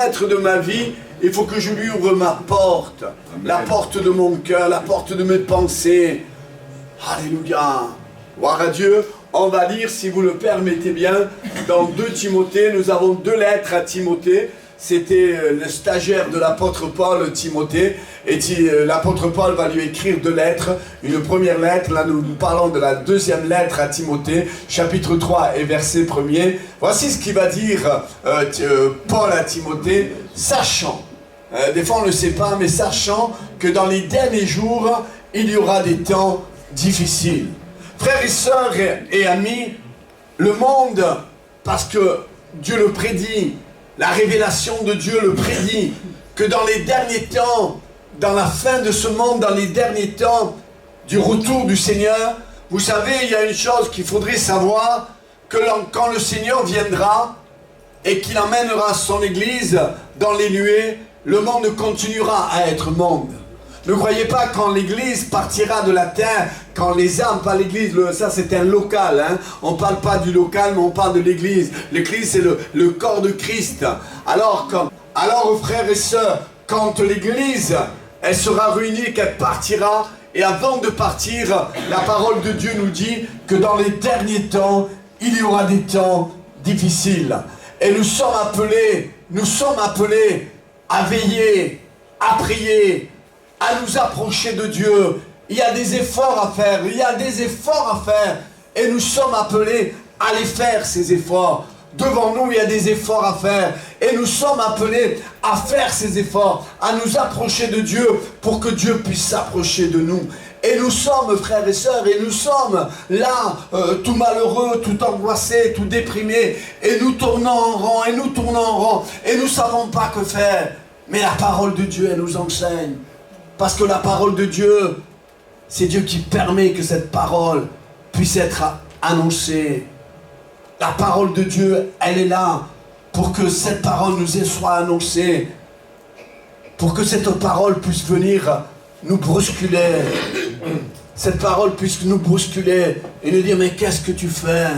maître de ma vie, il faut que je lui ouvre ma porte. Amen. La porte de mon cœur, la porte de mes pensées. Alléluia. Gloire à Dieu. On va lire, si vous le permettez bien, dans 2 Timothée. Nous avons 2 lettres à Timothée. C'était le stagiaire de l'apôtre Paul, Timothée. Et l'apôtre Paul va lui écrire 2 lettres. Une première lettre, là nous parlons de la 2e lettre à Timothée, chapitre 3 et verset 1er. Voici ce qu'il va dire Paul à Timothée, sachant, des fois on ne le sait pas, mais sachant que dans les derniers jours, il y aura des temps difficiles. Frères et sœurs et amis, le monde, parce que Dieu le prédit, la révélation de Dieu le prédit, que dans les derniers temps, dans la fin de ce monde, dans les derniers temps du retour du Seigneur, vous savez, il y a une chose qu'il faudrait savoir, que quand le Seigneur viendra et qu'il emmènera son Église dans les nuées, le monde continuera à être monde. Ne croyez pas quand l'Église partira de la terre, quand les âmes, pas l'Église, ça c'est un local, hein. On ne parle pas du local, mais on parle de l'Église. L'Église c'est le corps de Christ. Alors frères et sœurs, quand l'Église, elle sera réunie, qu'elle partira, et avant de partir, la parole de Dieu nous dit que dans les derniers temps, il y aura des temps difficiles. Et nous sommes appelés à veiller, à prier, à nous approcher de Dieu. Il y a des efforts à faire, et nous sommes appelés à les faire, ces efforts. Devant nous, il y a des efforts à faire, et nous sommes appelés à faire ces efforts, à nous approcher de Dieu, pour que Dieu puisse s'approcher de nous. Et nous sommes, frères et sœurs, et nous sommes là, tout malheureux, tout angoissés, tout déprimés, et nous tournons en rond, et nous ne savons pas que faire. Mais la parole de Dieu, elle nous enseigne. Parce que la parole de Dieu, c'est Dieu qui permet que cette parole puisse être annoncée. La parole de Dieu, elle est là pour que cette parole nous soit annoncée. Pour que cette parole puisse venir nous bousculer. Cette parole puisse nous bousculer et nous dire, mais qu'est-ce que tu fais?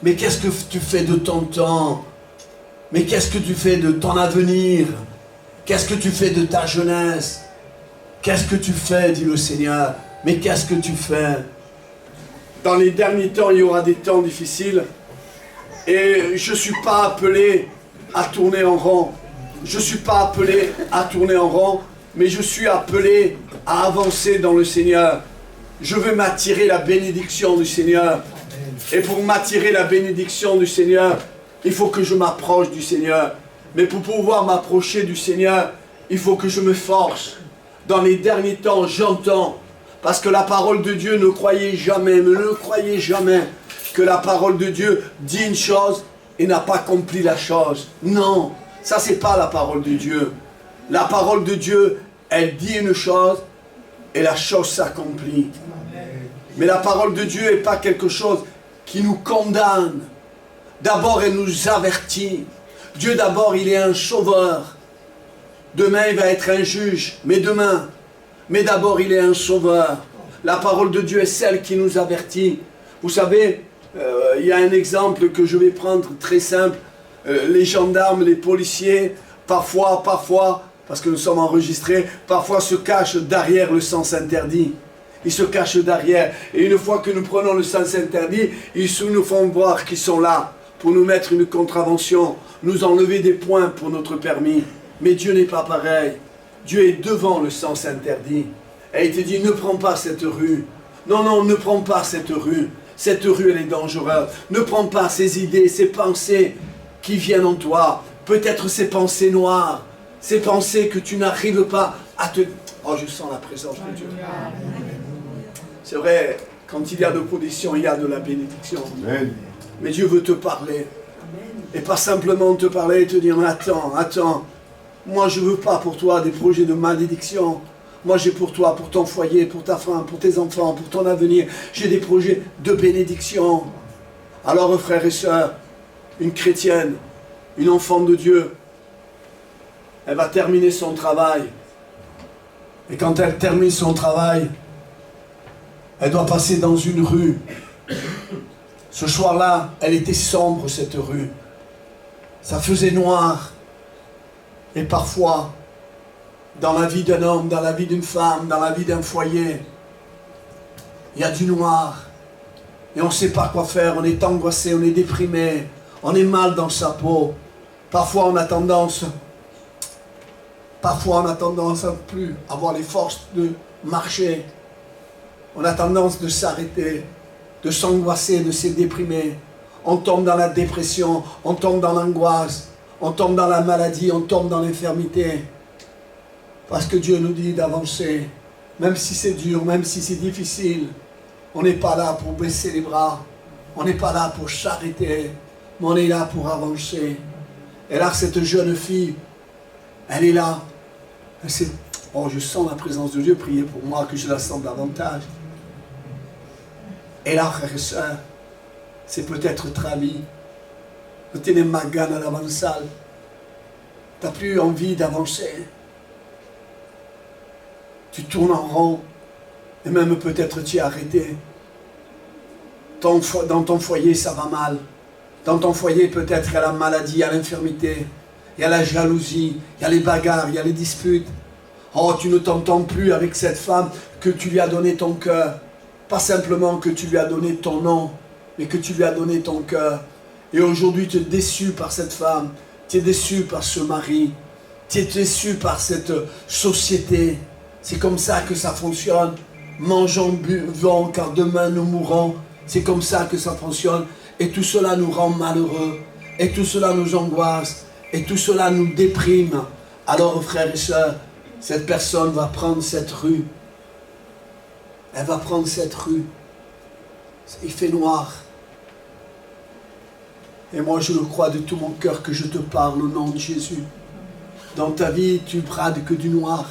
Mais qu'est-ce que tu fais de ton temps? Mais qu'est-ce que tu fais de ton avenir? Qu'est-ce que tu fais de ta jeunesse? Qu'est-ce que tu fais, dit le Seigneur? Mais qu'est-ce que tu fais? Dans les derniers temps, il y aura des temps difficiles. Et je ne suis pas appelé à tourner en rond. Je ne suis pas appelé à tourner en rond, mais je suis appelé à avancer dans le Seigneur. Je veux m'attirer la bénédiction du Seigneur. Et pour m'attirer la bénédiction du Seigneur, il faut que je m'approche du Seigneur. Mais pour pouvoir m'approcher du Seigneur, il faut que je me force. Dans les derniers temps, j'entends, parce que la parole de Dieu, ne croyez jamais que la parole de Dieu dit une chose et n'a pas accompli la chose. Non, ça c'est pas la parole de Dieu. La parole de Dieu, elle dit une chose et la chose s'accomplit. Mais la parole de Dieu n'est pas quelque chose qui nous condamne. D'abord, elle nous avertit. Dieu d'abord, il est un sauveur. Demain, il va être un juge, mais d'abord, il est un sauveur. La parole de Dieu est celle qui nous avertit. Vous savez, il y a un exemple que je vais prendre très simple. Les gendarmes, les policiers, parfois, parce que nous sommes enregistrés, parfois se cachent derrière le sens interdit. Ils se cachent derrière. Et une fois que nous prenons le sens interdit, ils nous font voir qu'ils sont là pour nous mettre une contravention, nous enlever des points pour notre permis. Mais Dieu n'est pas pareil. Dieu est devant le sens interdit. Et il te dit, ne prends pas cette rue. Non, ne prends pas cette rue. Cette rue, elle est dangereuse. Ne prends pas ces idées, ces pensées qui viennent en toi. Peut-être ces pensées noires, ces pensées que tu n'arrives pas à te... Oh, je sens la présence de Dieu. C'est vrai, quand il y a de l'opposition, il y a de la bénédiction. Amen. Mais Dieu veut te parler. Et pas simplement te parler et te dire, mais attends. Moi, je ne veux pas pour toi des projets de malédiction. Moi, j'ai pour toi, pour ton foyer, pour ta femme, pour tes enfants, pour ton avenir, j'ai des projets de bénédiction. Alors, frères et sœurs, une chrétienne, une enfant de Dieu, elle va terminer son travail. Et quand elle termine son travail, elle doit passer dans une rue. Ce soir-là, elle était sombre, cette rue. Ça faisait noir. Et parfois, dans la vie d'un homme, dans la vie d'une femme, dans la vie d'un foyer, il y a du noir. Et on ne sait pas quoi faire, on est angoissé, on est déprimé, on est mal dans sa peau. Parfois on a tendance à ne plus avoir les forces de marcher. On a tendance de s'arrêter, de s'angoisser, de se déprimer. On tombe dans la dépression, on tombe dans l'angoisse, on tombe dans la maladie, on tombe dans l'infirmité. Parce que Dieu nous dit d'avancer, même si c'est dur, même si c'est difficile. On n'est pas là pour baisser les bras, on n'est pas là pour s'arrêter, mais on est là pour avancer. Et là, cette jeune fille, elle est là. Oh, je sens la présence de Dieu, priez pour moi que je la sente davantage. Et là, frères et sœurs, c'est peut-être votre ami. Vous tenez ma gagne à l'avancale. Tu n'as plus envie d'avancer. Tu tournes en rond. Et même peut-être tu es arrêté. Dans ton foyer, ça va mal. Dans ton foyer, peut-être il y a la maladie, il y a l'infirmité, il y a la jalousie, il y a les bagarres, il y a les disputes. Oh, tu ne t'entends plus avec cette femme que tu lui as donné ton cœur. Pas simplement que tu lui as donné ton nom, mais que tu lui as donné ton cœur. Et aujourd'hui, tu es déçu par cette femme, tu es déçu par ce mari, tu es déçu par cette société. C'est comme ça que ça fonctionne. Mangeons, buvons, car demain nous mourrons. C'est comme ça que ça fonctionne. Et tout cela nous rend malheureux. Et tout cela nous angoisse. Et tout cela nous déprime. Alors, frères et sœurs, cette personne va prendre cette rue. Elle va prendre cette rue. Il fait noir. Et moi, je le crois de tout mon cœur que je te parle au nom de Jésus. Dans ta vie, tu brades que du noir.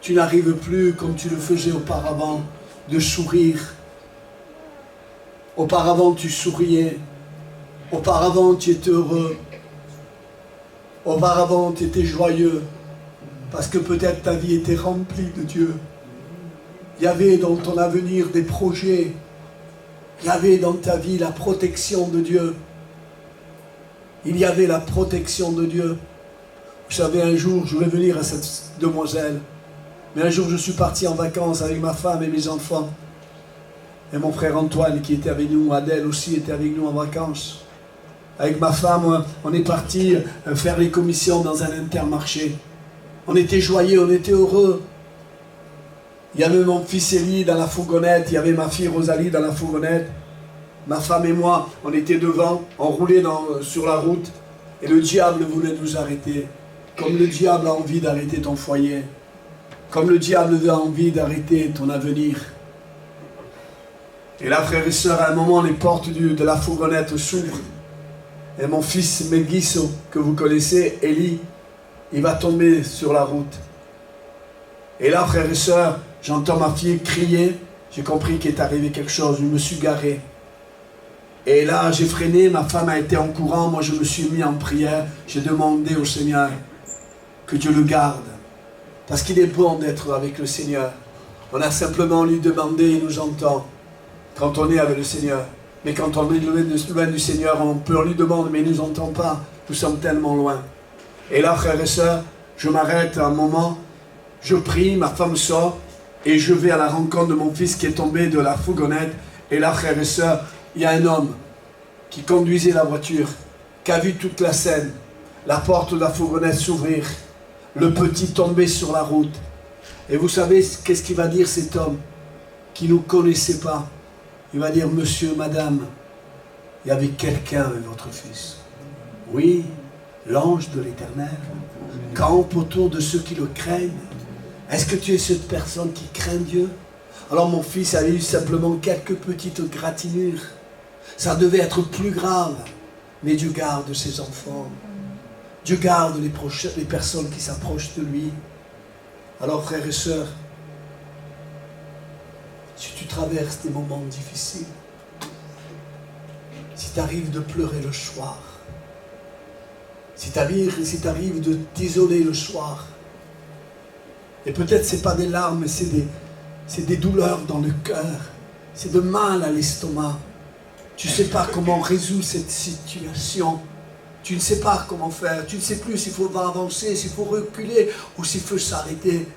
Tu n'arrives plus, comme tu le faisais auparavant, de sourire. Auparavant, tu souriais. Auparavant, tu étais heureux. Auparavant, tu étais joyeux. Parce que peut-être ta vie était remplie de Dieu. Il y avait dans ton avenir des projets. Il y avait dans ta vie la protection de Dieu. Il y avait la protection de Dieu. Vous savez, un jour, je vais venir à cette demoiselle. Mais un jour, je suis parti en vacances avec ma femme et mes enfants. Et mon frère Antoine qui était avec nous, Adèle aussi était avec nous en vacances. Avec ma femme, on est parti faire les commissions dans un Intermarché. On était joyeux, on était heureux. Il y avait mon fils Élie dans la fourgonnette, il y avait ma fille Rosalie dans la fourgonnette. Ma femme et moi, on était devant, on roulait sur la route. Et le diable voulait nous arrêter. Comme le diable a envie d'arrêter ton foyer. Comme le diable a envie d'arrêter ton avenir. Et là, frères et sœurs, à un moment, les portes de la fourgonnette s'ouvrent. Et mon fils Megiso, que vous connaissez, Élie, il va tomber sur la route. Et là, frères et sœurs, j'entends ma fille crier. J'ai compris qu'il est arrivé quelque chose. Je me suis garé. Et là, j'ai freiné. Ma femme a été en courant. Moi, je me suis mis en prière. J'ai demandé au Seigneur que Dieu le garde. Parce qu'il est bon d'être avec le Seigneur. On a simplement lui demandé, il nous entend. Quand on est avec le Seigneur. Mais quand on est loin du Seigneur, on peut lui demander, mais il ne nous entend pas. Nous sommes tellement loin. Et là, frères et sœurs, je m'arrête un moment, je prie, ma femme sort, et je vais à la rencontre de mon fils qui est tombé de la fourgonnette. Et là, frères et sœurs, il y a un homme qui conduisait la voiture, qui a vu toute la scène, la porte de la fourgonnette s'ouvrir, le petit tomber sur la route. Et vous savez, qu'est-ce qu'il va dire cet homme qui ne nous connaissait pas? Il va dire, monsieur, madame, il y avait quelqu'un avec votre fils. Oui, l'ange de l'Éternel campe autour de ceux qui le craignent. Est-ce que tu es cette personne qui craint Dieu? Alors mon fils avait eu simplement quelques petites gratinures. Ça devait être plus grave. Mais Dieu garde ses enfants. Dieu garde les personnes qui s'approchent de lui. Alors frères et sœurs, si tu traverses des moments difficiles, si tu arrives de pleurer le soir, si tu arrives de t'isoler le soir, et peut-être ce n'est pas des larmes, mais c'est des douleurs dans le cœur, c'est de mal à l'estomac, tu ne sais pas comment résoudre cette situation, Tu ne sais pas comment faire. Tu ne sais plus s'il faut avancer, s'il faut reculer ou s'il faut s'arrêter.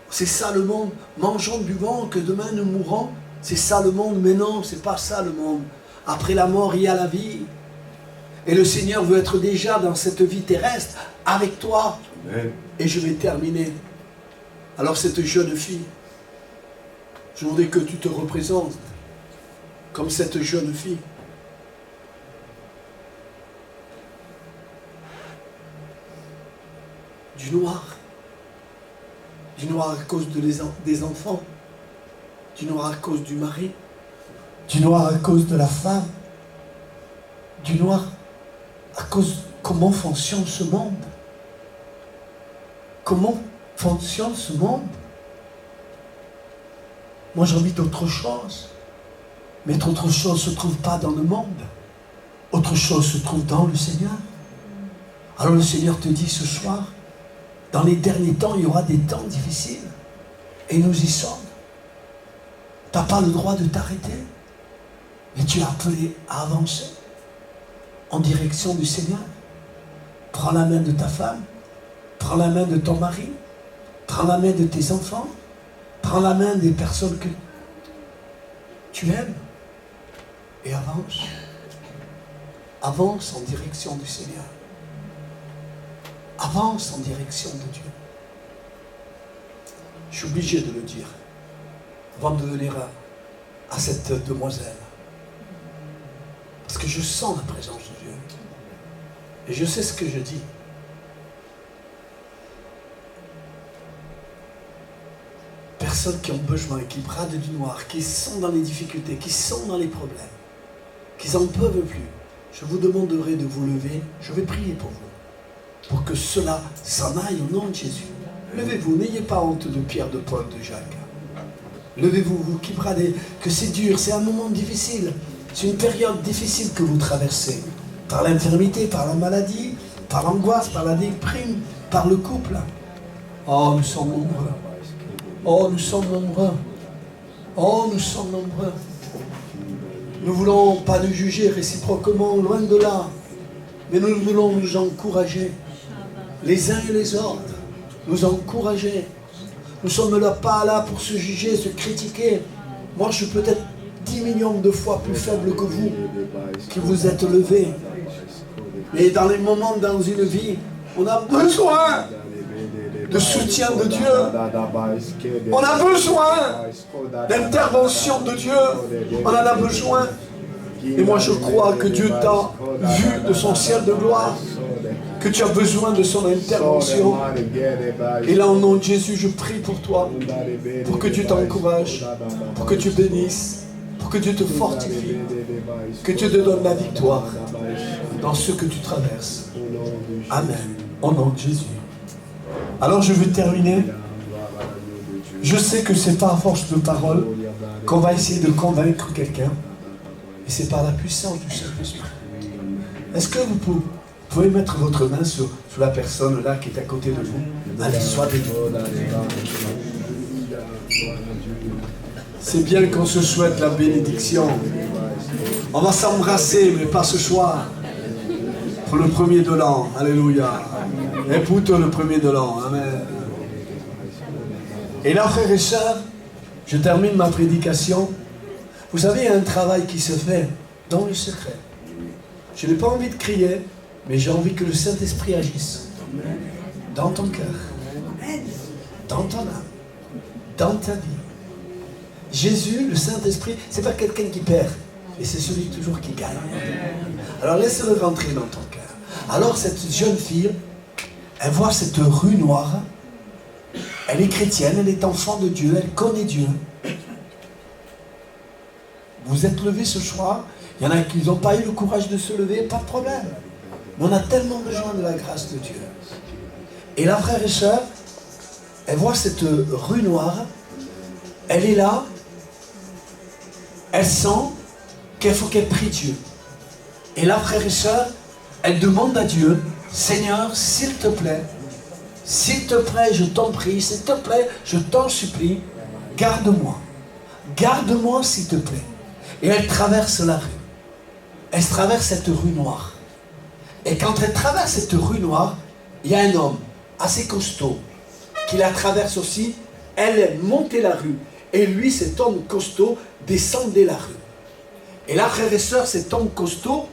C'est ça le monde. Mangeons, buvons, que demain nous mourrons. C'est ça le monde. Mais non, c'est pas ça le monde. Après la mort, il y a la vie. Et le Seigneur veut être déjà dans cette vie terrestre avec toi. Amen. Et je vais terminer. Alors cette jeune fille, je voudrais que tu te représentes comme cette jeune fille. Du noir. Du noir à cause des enfants. Du noir à cause du mari. Du noir à cause de la femme. Du noir à cause de comment fonctionne ce monde. Comment fonctionne ce monde? Moi j'ai envie d'autre chose. Mais autre chose ne se trouve pas dans le monde. Autre chose se trouve dans le Seigneur. Alors le Seigneur te dit ce soir, dans les derniers temps, il y aura des temps difficiles. Et nous y sommes. Tu n'as pas le droit de t'arrêter. Mais tu es appelé à avancer en direction du Seigneur. Prends la main de ta femme. Prends la main de ton mari. Prends la main de tes enfants. Prends la main des personnes que tu aimes. Et avance. Avance en direction du Seigneur. Avance en direction de Dieu. Je suis obligé de le dire avant de donner à cette demoiselle. Parce que je sens la présence de Dieu. Et je sais ce que je dis. Personnes qui ont besoin, qui bradent du noir, qui sont dans les difficultés, qui sont dans les problèmes, qui n'en peuvent plus. Je vous demanderai de vous lever. Je vais prier pour vous. Pour que cela s'en aille au nom de Jésus. Levez-vous, n'ayez pas honte de Pierre, de Paul, de Jacques. Levez-vous, vous qui bradez, que c'est dur, c'est un moment difficile. C'est une période difficile que vous traversez. Par l'infirmité, par la maladie, par l'angoisse, par la déprime, par le couple. Oh, nous sommes nombreux. Oh, nous sommes nombreux. Oh, nous sommes nombreux. Nous ne voulons pas nous juger réciproquement, loin de là. Mais nous voulons nous encourager. Les uns et les autres. Nous encourager. Nous ne sommes pas là pour se juger, se critiquer. Moi, je suis peut-être 10 millions de fois plus faible que vous, qui vous êtes levés. Mais dans les moments dans une vie, on a besoin de soutien de Dieu. On a besoin d'intervention de Dieu. On en a besoin. Et moi, je crois que Dieu t'a vu de son ciel de gloire, que tu as besoin de son intervention. Et là, au nom de Jésus, je prie pour toi, pour que Dieu t'encourage, pour que tu bénisses, pour que Dieu te fortifie, que Dieu te donne la victoire dans ce que tu traverses. Amen. Au nom de Jésus. Alors, je vais terminer. Je sais que ce n'est pas à force de parole qu'on va essayer de convaincre quelqu'un. Et c'est par la puissance du Saint-Esprit. Est-ce que vous pouvez mettre votre main sur la personne là qui est à côté de vous? Allez, sois béni. C'est bien qu'on se souhaite la bénédiction. On va s'embrasser, mais pas ce soir. Pour le premier de l'an. Alléluia. Et pour le premier de l'an. Amen. Et là, frères et sœurs, je termine ma prédication. Vous savez, il y a un travail qui se fait dans le secret. Je n'ai pas envie de crier, mais j'ai envie que le Saint-Esprit agisse. Dans ton cœur. Dans ton âme. Dans ta vie. Jésus, le Saint-Esprit, ce n'est pas quelqu'un qui perd, mais c'est celui toujours qui gagne. Alors laisse-le rentrer dans ton cœur. Alors cette jeune fille, elle voit cette rue noire. Elle est chrétienne, elle est enfant de Dieu, elle connaît Dieu. Vous êtes levés ce soir, il y en a qui n'ont pas eu le courage de se lever, pas de problème. Mais on a tellement besoin de la grâce de Dieu. Et là, frères et sœurs, elle voit cette rue noire, elle est là, elle sent qu'il faut qu'elle prie Dieu. Et là, frères et sœurs, elle demande à Dieu, Seigneur, s'il te plaît, je t'en prie, s'il te plaît, je t'en supplie, garde-moi. Garde-moi, s'il te plaît. Et elle traverse la rue. Elle traverse cette rue noire. Et quand elle traverse cette rue noire, il y a un homme assez costaud qui la traverse aussi. Elle est montée la rue. Et lui, cet homme costaud, descendait la rue. Et là, frères et sœurs, cet homme costaud,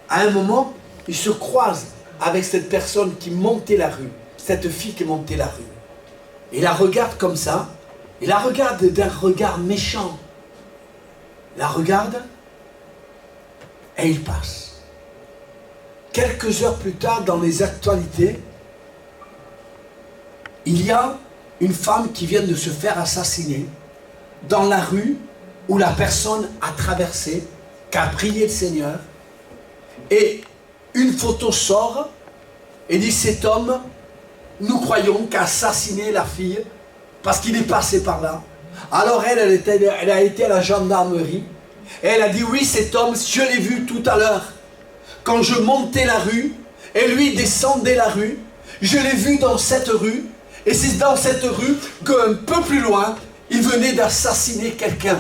à un moment, il se croise avec cette personne qui montait la rue. Cette fille qui montait la rue. Il la regarde comme ça. Il la regarde d'un regard méchant. Il la regarde et il passe. Quelques heures plus tard, dans les actualités, il y a une femme qui vient de se faire assassiner dans la rue où la personne a traversé, qui a prié le Seigneur. Et une photo sort et dit: cet homme, nous croyons qu'a assassiné la fille parce qu'il est passé par là. Alors elle a été à la gendarmerie et elle a dit: oui, cet homme, je l'ai vu tout à l'heure quand je montais la rue et lui descendait la rue. Je l'ai vu dans cette rue et c'est dans cette rue qu'un peu plus loin, il venait d'assassiner quelqu'un.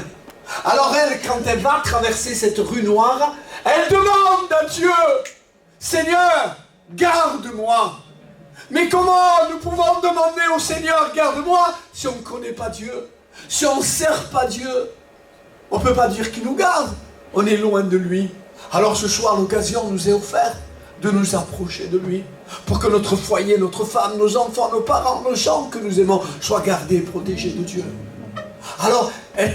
Alors elle, quand elle va traverser cette rue noire, elle demande à Dieu: Seigneur, garde-moi. Mais comment nous pouvons demander au Seigneur: garde-moi, si on ne connaît pas Dieu, si on ne sert pas Dieu? On ne peut pas dire qu'il nous garde, on est loin de lui. Alors ce soir, l'occasion nous est offerte de nous approcher de lui, pour que notre foyer, notre femme, nos enfants, nos parents, nos gens que nous aimons soient gardés et protégés de Dieu. Alors elle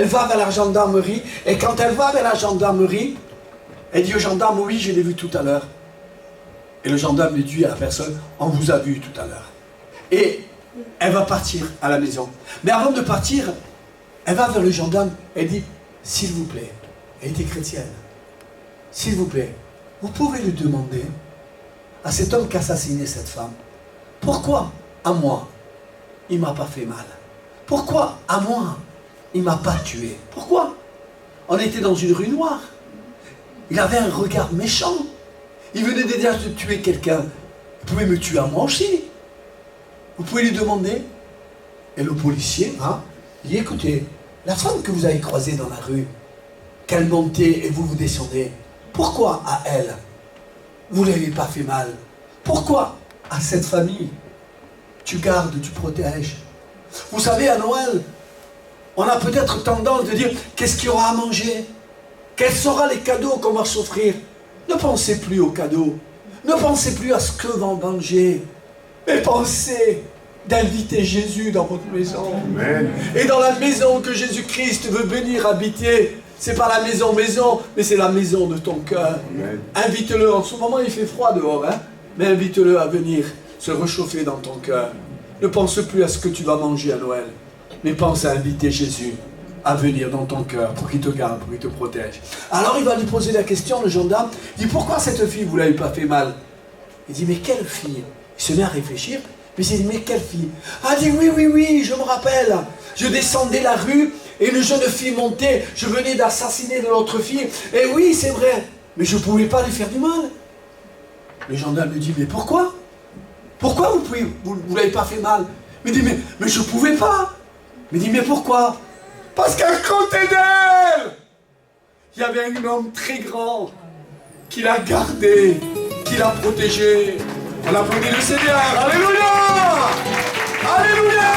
va vers la gendarmerie, et quand elle va vers la gendarmerie, elle dit au gendarme: oui, je l'ai vu tout à l'heure. Et le gendarme lui dit à la personne: on vous a vu tout à l'heure. Et elle va partir à la maison. Mais avant de partir, elle va vers le gendarme, elle dit: s'il vous plaît, elle était chrétienne, s'il vous plaît, vous pouvez lui demander à cet homme qui a assassiné cette femme, pourquoi à moi il ne m'a pas fait mal? Pourquoi à moi il ne m'a pas tué? Pourquoi? On était dans une rue noire. Il avait un regard méchant. Il venait déjà de tuer quelqu'un. Vous pouvez me tuer à moi aussi. Vous pouvez lui demander. Et le policier, il dit: écoutez, la femme que vous avez croisée dans la rue, qu'elle montait et vous descendez, pourquoi à elle vous ne l'avez pas fait mal? Pourquoi à cette famille tu gardes, tu protèges? Vous savez, à Noël, on a peut-être tendance de dire: qu'est-ce qu'il y aura à manger? Quels seront les cadeaux qu'on va s'offrir? Ne pensez plus aux cadeaux. Ne pensez plus à ce que va manger. Mais pensez d'inviter Jésus dans votre maison. Amen. Et dans la maison que Jésus-Christ veut venir habiter, c'est pas la maison, mais c'est la maison de ton cœur. Invite-le. En ce moment, il fait froid dehors, mais invite-le à venir se réchauffer dans ton cœur. Ne pense plus à ce que tu vas manger à Noël, mais pense à inviter Jésus à venir dans ton cœur pour qu'il te garde, pour qu'il te protège. Alors il va lui poser la question, le gendarme. Il dit: pourquoi cette fille, vous ne l'avez pas fait mal? Il dit: mais quelle fille? Il se met à réfléchir, puis il dit: mais quelle fille? Ah, il dit: oui, je me rappelle. Je descendais la rue et une jeune fille montait. Je venais d'assassiner de l'autre fille. Et oui, c'est vrai, mais je ne pouvais pas lui faire du mal. Le gendarme lui dit: mais pourquoi? Pourquoi vous ne l'avez pas fait mal? Il dit: mais je ne pouvais pas. Il dit: mais pourquoi? Parce qu'à côté d'elle, il y avait un homme très grand qui l'a gardé, qui l'a protégé. On applaudit le Seigneur. Alléluia! Alléluia!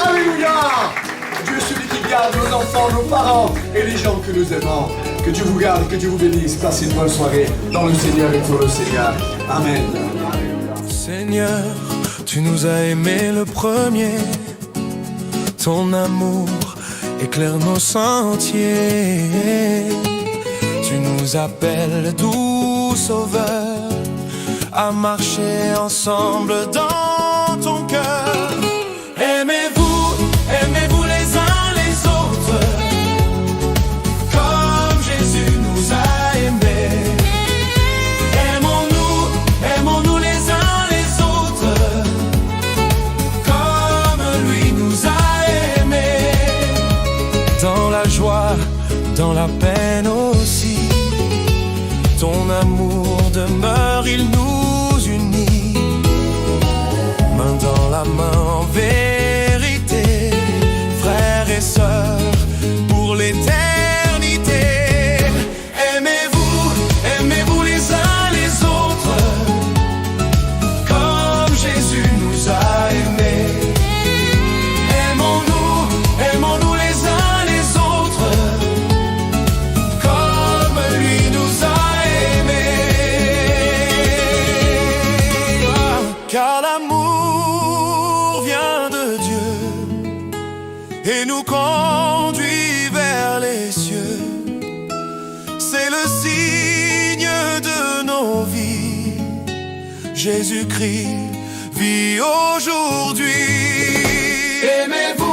Alléluia! Dieu est celui qui garde nos enfants, nos parents et les gens que nous aimons. Que Dieu vous garde, que Dieu vous bénisse. Passez une bonne soirée dans le Seigneur et pour le Seigneur. Amen. Seigneur, tu nous as aimés le premier. Ton amour éclaire nos sentiers. Tu nous appelles, doux sauveur, à marcher ensemble dans ton cœur. Aimez-vous les uns les autres, comme Jésus nous a aimés. Aimons-nous les uns les autres, comme lui nous a aimés. Dans la joie, dans la peine aussi, ton amour demeure, il nous unit. Jésus-Christ vit aujourd'hui. Aimez-vous